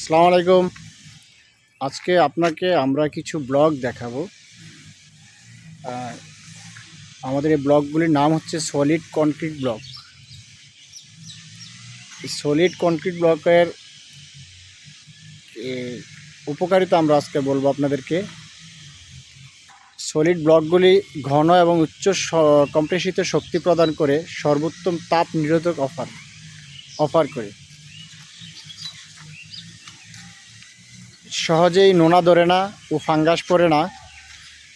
আসসালামু আলাইকুম। আজকে আপনাকে আমরা কিছু ব্লক দেখাবো। আমাদের এই ব্লকগুলির নাম হচ্ছে সলিড কনক্রিট ব্লক। এই সলিড কনক্রিট ব্লকের উপকারিতা আমরা আজকে বলবো আপনাদেরকে। সলিড ব্লকগুলি ঘন এবং উচ্চ কম্প্রেসিত শক্তি প্রদান করে সর্বোত্তম তাপ নিরোধক অফার করে। সহজেই নোনা ধরে না ও ফাঙ্গাস পড়ে না।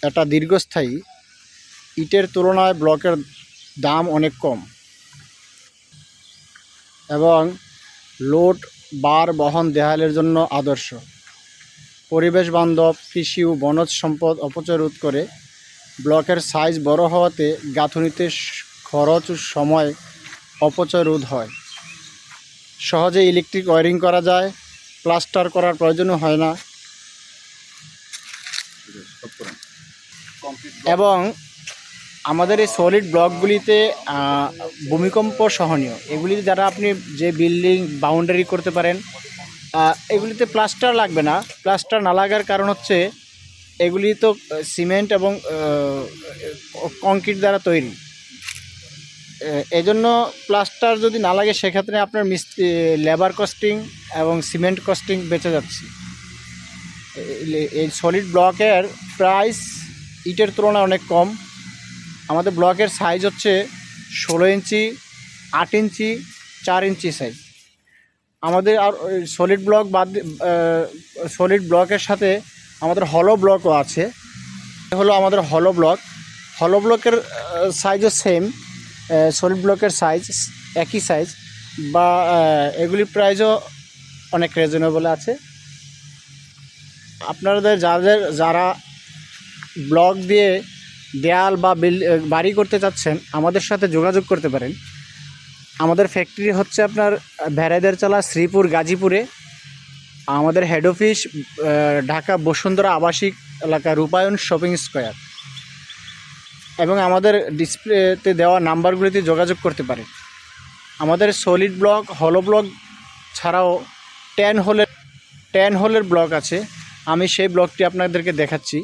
এটা দীর্ঘস্থায়ী। ইটের তুলনায় ব্লকের দাম অনেক কম এবং লোড বার বহন দেয়ালের জন্য আদর্শ। পরিবেশ বান্ধব, কৃষি ও বনজ সম্পদ অপচয় রোধ করে। ব্লকের সাইজ বড় হওয়াতে গাঁথুনিতে খরচ ও সময় অপচয় রোধ হয়। সহজে ইলেকট্রিক ওয়্যারিং করা যায়, প্লাস্টার করার প্রয়োজনও হয় না এবং আমাদের এই সলিড ব্লকগুলিতে ভূমিকম্প সহনীয়। এগুলি দ্বারা আপনি যে বিল্ডিং বাউন্ডারি করতে পারেন। এগুলিতে প্লাস্টার লাগবে না। প্লাস্টার না লাগার কারণ হচ্ছে এগুলি তো সিমেন্ট এবং কংক্রিট দ্বারা তৈরি। এজন্য প্লাস্টার যদি না লাগে সেক্ষেত্রে আপনার লেবার কস্টিং এবং সিমেন্ট কস্টিং বেঁচে যাচ্ছে। এই সলিড ব্লকের প্রাইস ইটের তুলনায় অনেক কম। আমাদের ব্লকের সাইজ হচ্ছে 16 ইঞ্চি, 8 ইঞ্চি, 4 ইঞ্চি সাইজ। আমাদের আর সলিড ব্লক সলিড ব্লকের সাথে আমাদের হলো ব্লকও আছে। হলো আমাদের হলো ব্লকের সাইজও সেম। সলিড ব্লকের সাইজ একই সাইজ বা এগুলির প্রাইসও অনেক রিজনেবল আছে। আপনাদের যারা ব্লক দিয়ে দেয়াল বা বাড়ি করতে চাচ্ছেন আমাদের সাথে যোগাযোগ করতে পারেন। আমাদের ফ্যাক্টরি হচ্ছে আপনার ভেড়াইদেরচালা, শ্রীপুর, গাজীপুরে। আমাদের হেড অফিস ঢাকা বসুন্ধরা আবাসিক এলাকা, রূপায়ণ শপিং স্কোয়ার। এবং আমাদের ডিসপ্লেতে দেওয়া নাম্বারগুলিতে যোগাযোগ করতে পারেন। আমাদের সলিড ব্লক, হলো ব্লক ছাড়াও 10 হোলের ব্লক আছে। আমি সেই ব্লকটি আপনাদেরকে দেখাচ্ছি।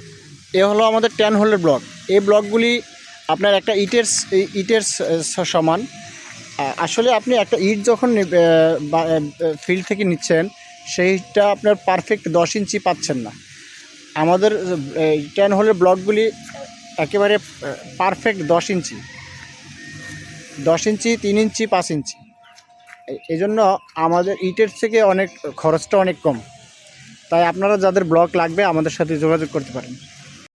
এ হলো আমাদের 10 হোলের ব্লক। এই ব্লকগুলি আপনার একটা ইটের সমান। আসলে আপনি একটা ইট যখন ফিল্ড থেকে নিচ্ছেন সেইটা আপনার পারফেক্ট 10 ইঞ্চি পাচ্ছেন না। আমাদের 10 হোলের ব্লকগুলি একেবারে পারফেক্ট 10 ইঞ্চি, 3 ইঞ্চি, 5 ইঞ্চি। এই জন্য আমাদের ইটের থেকে খরচটা অনেক কম। তাই আপনারা যাদের ব্লক লাগবে আমাদের সাথে যোগাযোগ করতে পারেন।